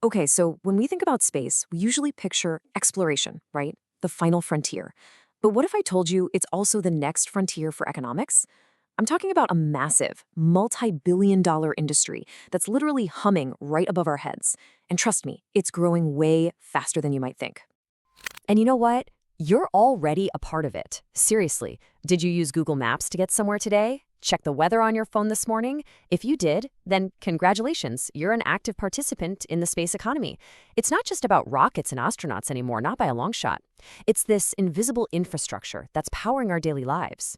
Okay, so when we think about space, we usually picture exploration, right? The final frontier. But what if I told you it's also the next frontier for economics? I'm talking about a massive, multi-billion-dollar industry that's literally humming right above our heads. And trust me, it's growing way faster than you might think. And you know what? You're already a part of it. Seriously, did you use Google Maps to get somewhere today? Check the weather on your phone this morning? If you did, then congratulations, you're an active participant in the space economy. It's not just about rockets and astronauts anymore, not by a long shot. It's this invisible infrastructure that's powering our daily lives.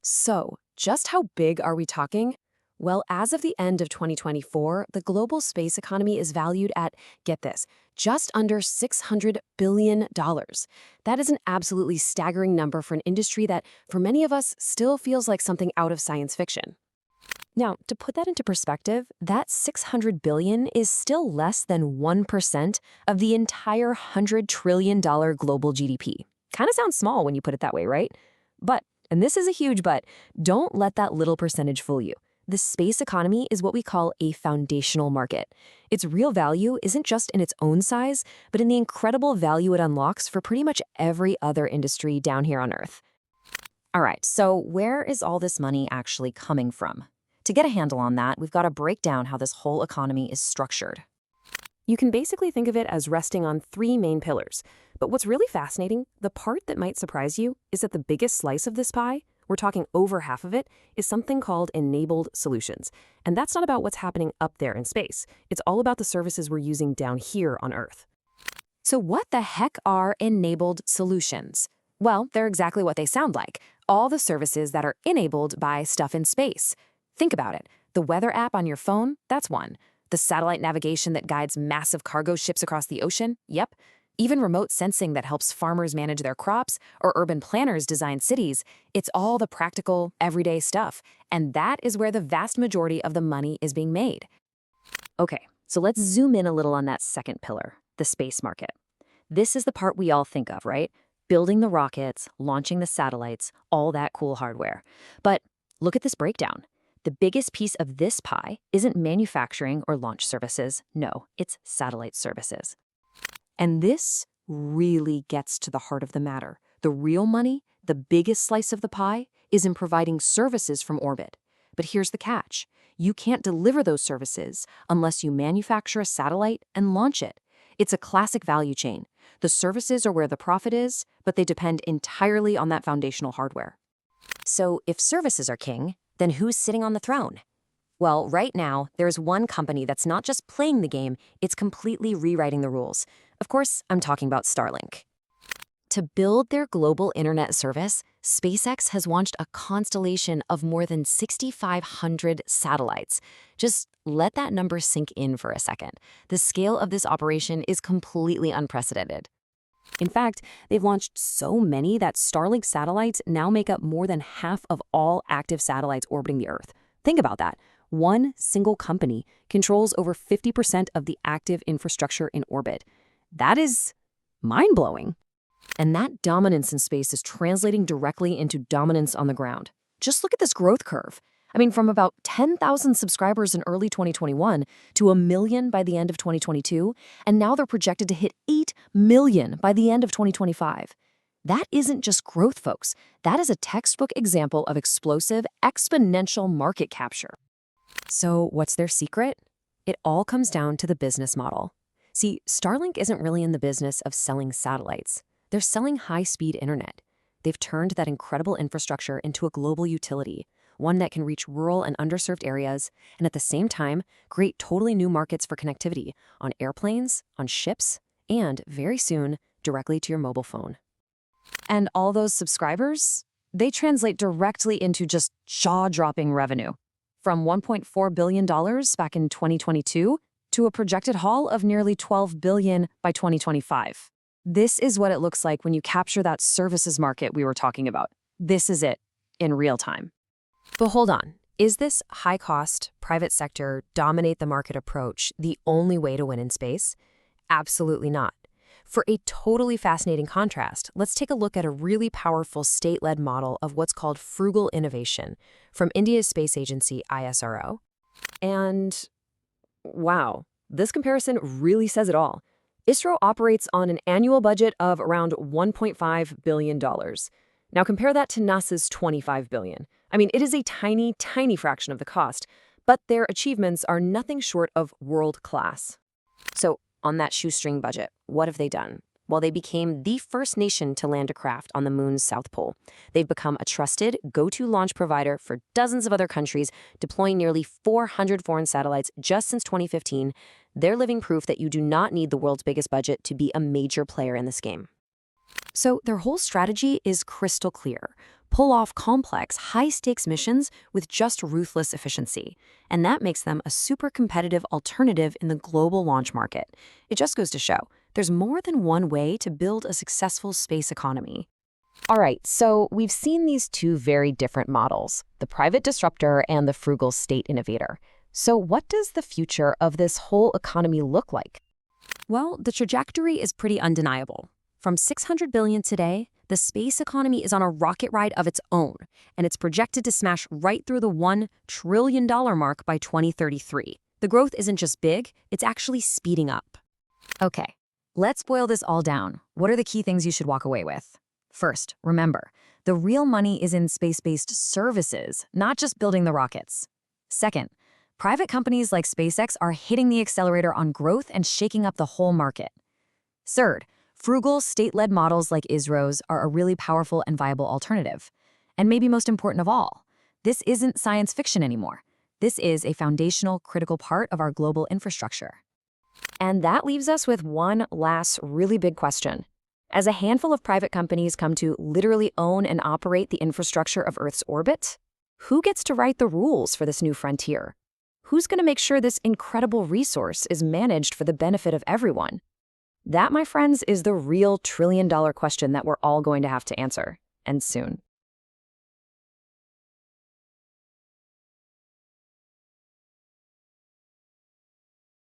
So, just how big are we talking? Well, as of the end of 2024, the global space economy is valued at, get this, just under $600 billion. That is an absolutely staggering number for an industry that, for many of us, still feels like something out of science fiction. Now, to put that into perspective, that $600 billion is still less than 1% of the entire $100 trillion global GDP. Kind of sounds small when you put it that way, right? But, and this is a huge but, don't let that little percentage fool you. The space economy is what we call a foundational market. Its real value isn't just in its own size, but in the incredible value it unlocks for pretty much every other industry down here on Earth. All right, so where is all this money actually coming from? To get a handle on that, we've got to break down how this whole economy is structured. You can basically think of it as resting on three main pillars. But what's really fascinating, the part that might surprise you, is that the biggest slice of this pie, we're talking over half of it, is something called enabled solutions. And that's not about what's happening up there in space. It's all about the services we're using down here on Earth. So what the heck are enabled solutions? Well, they're exactly what they sound like. All the services that are enabled by stuff in space. Think about it. The weather app on your phone, that's one. The satellite navigation that guides massive cargo ships across the ocean, yep. Even remote sensing that helps farmers manage their crops or urban planners design cities, it's all the practical, everyday stuff. And that is where the vast majority of the money is being made. Okay, so let's zoom in a little on that second pillar, the space market. This is the part we all think of, right? Building the rockets, launching the satellites, all that cool hardware. But look at this breakdown. The biggest piece of this pie isn't manufacturing or launch services. No, it's satellite services. And this really gets to the heart of the matter. The real money, the biggest slice of the pie, is in providing services from orbit. But here's the catch. You can't deliver those services unless you manufacture a satellite and launch it. It's a classic value chain. The services are where the profit is, but they depend entirely on that foundational hardware. So if services are king, then who's sitting on the throne? Well, right now, there's one company that's not just playing the game, it's completely rewriting the rules. Of course, I'm talking about Starlink. To build their global internet service, SpaceX has launched a constellation of more than 6,500 satellites. Just let that number sink in for a second. The scale of this operation is completely unprecedented. In fact, they've launched so many that Starlink satellites now make up more than half of all active satellites orbiting the Earth. Think about that. One single company controls over 50% of the active infrastructure in orbit. That is mind-blowing. And that dominance in space is translating directly into dominance on the ground. Just look at this growth curve. I mean, from about 10,000 subscribers in early 2021 to 1 million by the end of 2022, and now they're projected to hit 8 million by the end of 2025. That isn't just growth, folks. That is a textbook example of explosive, exponential market capture. So what's their secret? It all comes down to the business model. See, Starlink isn't really in the business of selling satellites. They're selling high-speed internet. They've turned that incredible infrastructure into a global utility, one that can reach rural and underserved areas, and at the same time, create totally new markets for connectivity on airplanes, on ships, and, very soon, directly to your mobile phone. And all those subscribers? They translate directly into just jaw-dropping revenue. From $1.4 billion back in 2022 to a projected haul of nearly $12 billion by 2025. This is what it looks like when you capture that services market we were talking about. This is it, in real time. But hold on, is this high-cost, private sector, dominate the market approach the only way to win in space? Absolutely not. For a totally fascinating contrast, let's take a look at a really powerful state-led model of what's called frugal innovation from India's space agency, ISRO. And wow, This comparison really says it all. ISRO operates on an annual budget of around $1.5 billion. Now compare that to NASA's $25 billion. I mean, it is a tiny, tiny fraction of the cost, but their achievements are nothing short of world-class. So, on that shoestring budget, what have they done? Well, they became the first nation to land a craft on the moon's south pole. They've become a trusted, go-to launch provider for dozens of other countries, deploying nearly 400 foreign satellites just since 2015. They're living proof that you do not need the world's biggest budget to be a major player in this game. So their whole strategy is crystal clear. Pull off complex, high-stakes missions with just ruthless efficiency. And that makes them a super competitive alternative in the global launch market. It just goes to show, there's more than one way to build a successful space economy. All right, so we've seen these two very different models, the private disruptor and the frugal state innovator. So what does the future of this whole economy look like? Well, the trajectory is pretty undeniable. From $600 billion today, the space economy is on a rocket ride of its own, and it's projected to smash right through the $1 trillion mark by 2033. The growth isn't just big, it's actually speeding up. Okay, let's boil this all down. What are the key things you should walk away with? First, remember, the real money is in space-based services, not just building the rockets. Second, private companies like SpaceX are hitting the accelerator on growth and shaking up the whole market. Third, frugal, state-led models like ISRO's are a really powerful and viable alternative. And maybe most important of all, this isn't science fiction anymore. This is a foundational, critical part of our global infrastructure. And that leaves us with one last really big question. As a handful of private companies come to literally own and operate the infrastructure of Earth's orbit, who gets to write the rules for this new frontier? Who's going to make sure this incredible resource is managed for the benefit of everyone? That, my friends, is the real trillion-dollar question that we're all going to have to answer, and soon.